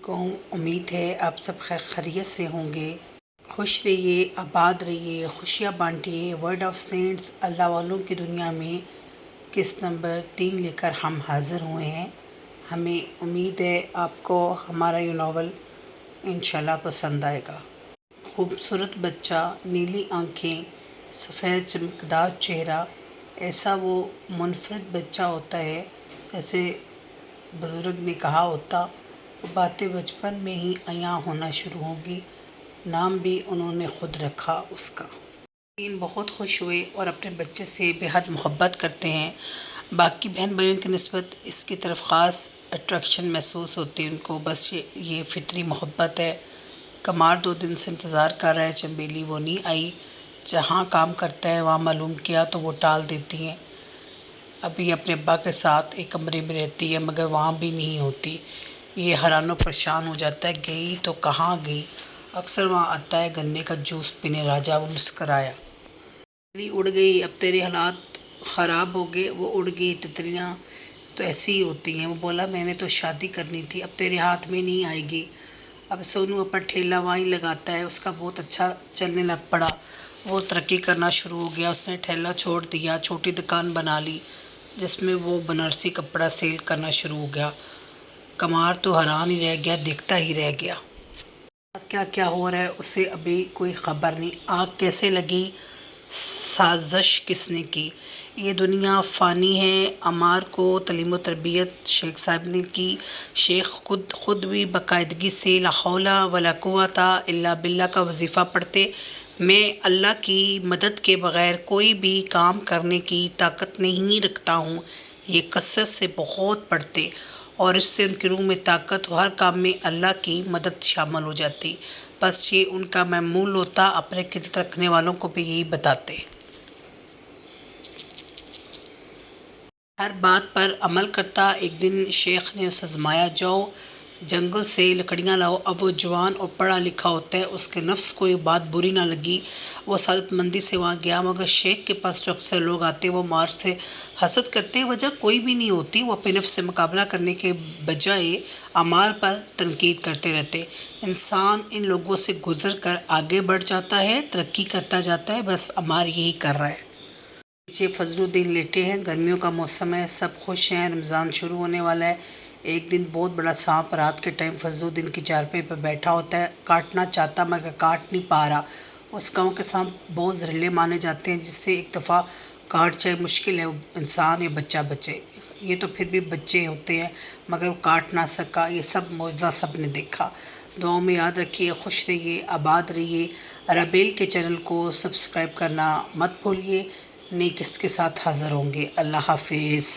علیکم۔ امید ہے آپ سب خیر خیریت سے ہوں گے۔ خوش رہیے، آباد رہیے، خوشیاں بانٹیے۔ ورڈ آف سینٹس اللہ والوں کی دنیا میں قسط نمبر 3 لے کر ہم حاضر ہوئے ہیں۔ ہمیں امید ہے آپ کو ہمارا یہ ناول انشاءاللہ پسند آئے گا۔ خوبصورت بچہ، نیلی آنکھیں، سفید چمکدار چہرہ، ایسا وہ منفرد بچہ ہوتا ہے جیسے بزرگ نے کہا ہوتا، وہ باتیں بچپن میں ہی عیاں ہونا شروع ہوگی۔ نام بھی انہوں نے خود رکھا اس کا۔ بہت خوش ہوئے اور اپنے بچے سے بے حد محبت کرتے ہیں۔ باقی بہن بھائیوں کی نسبت اس کی طرف خاص اٹریکشن محسوس ہوتی ہے ان کو، بس یہ فطری محبت ہے۔ کمار 2 دن سے انتظار کر رہا ہے، چنبیلی وہ نہیں آئی۔ جہاں کام کرتا ہے وہاں معلوم کیا تو وہ ٹال دیتی ہیں۔ ابھی اپنے ابا کے ساتھ ایک کمرے میں رہتی ہے مگر وہاں بھی نہیں ہوتی۔ یہ حیران و پریشان ہو جاتا ہے، گئی تو کہاں گئی؟ اکثر وہاں آتا ہے گنے کا جوس پینے۔ راجا وہ مسکرایا۔ تتلی اڑ گئی، اب تیرے حالات خراب ہو گئے۔ وہ اڑ گئی، تتلیاں تو ایسی ہی ہوتی ہیں۔ وہ بولا میں نے تو شادی کرنی تھی، اب تیرے ہاتھ میں نہیں آئے گی۔ اب سونو اپنا ٹھیلا وہیں لگاتا ہے، اس کا بہت اچھا چلنے لگ پڑا، وہ ترقی کرنا شروع ہو گیا۔ اس نے ٹھیلا چھوڑ دیا، چھوٹی دکان بنا لی جس میں وہ بنارسی کپڑا سیل کرنا شروع ہو گیا۔ کمار تو حیران ہی رہ گیا، دیکھتا ہی رہ گیا۔ کیا کیا ہو رہا ہے اسے ابھی کوئی خبر نہیں۔ آگ کیسے لگی، سازش کس نے کی؟ یہ دنیا فانی ہے۔ عمار کو تعلیم و تربیت شیخ صاحب نے کی۔ شیخ خود بھی باقاعدگی سے لا حول ولا قوت الا باللہ کا وظیفہ پڑھتے۔ میں اللہ کی مدد کے بغیر کوئی بھی کام کرنے کی طاقت نہیں رکھتا ہوں۔ یہ کثرت سے بہت پڑھتے اور اس سے ان کی روح میں طاقت اور ہر کام میں اللہ کی مدد شامل ہو جاتی۔ بس یہ ان کا معمول ہوتا، اپنے قدرت رکھنے والوں کو بھی یہی بتاتے۔ ہر بات پر عمل کرتا۔ ایک دن شیخ نے اسے آزمایا، جاؤ جنگل سے لکڑیاں لاؤ۔ اب وہ جوان اور پڑھا لکھا ہوتا ہے، اس کے نفس کو یہ بات بری نہ لگی۔ وہ سعادت مندی سے وہاں گیا، مگر شیخ کے پاس جو اکثر لوگ آتے وہ مار سے حسد کرتے، وجہ کوئی بھی نہیں ہوتی۔ وہ اپنے نفس سے مقابلہ کرنے کے بجائے عمار پر تنقید کرتے رہتے۔ انسان ان لوگوں سے گزر کر آگے بڑھ جاتا ہے، ترقی کرتا جاتا ہے، بس عمار یہی کر رہا ہے۔ نیچے فضل الدین لیٹے ہیں، گرمیوں کا موسم ہے، سب خوش ہیں، رمضان شروع ہونے والا ہے۔ ایک دن بہت بڑا سانپ رات کے ٹائم فضل الدین کی چارپائی پر بیٹھا ہوتا ہے، کاٹنا چاہتا مگر کاٹ نہیں پا رہا۔ اس گاؤں کے سانپ بہت زہریلے مانے جاتے ہیں، جس سے ایک دفعہ کاٹ جائے مشکل ہے انسان یا بچہ بچے۔ یہ تو پھر بھی بچے ہوتے ہیں مگر وہ کاٹ نہ سکا۔ یہ سب معجزہ سب نے دیکھا۔ دعاؤں میں یاد رکھیے، خوش رہیے، آباد رہیے۔ ارابیل کے چینل کو سبسکرائب کرنا مت بھولیے۔ نیک قسط کے ساتھ حاضر ہوں گے۔ اللہ حافظ۔